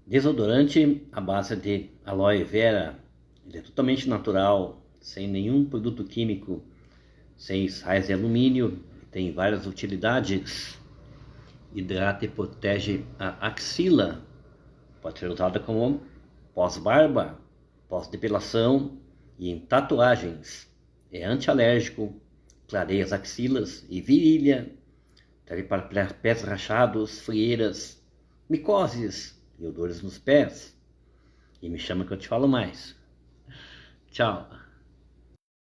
Desodorante à base de aloe vera. Ele é totalmente natural, sem nenhum produto químico, sem sais de alumínio, tem várias utilidades. Hidrata e protege a axila. Pode ser usada como pós-barba, pós-depilação e em tatuagens. É antialérgico, clareia as axilas e virilha, serve para pés rachados, frieiras, micoses e odores nos pés. E me chama que eu te falo mais. Tchau.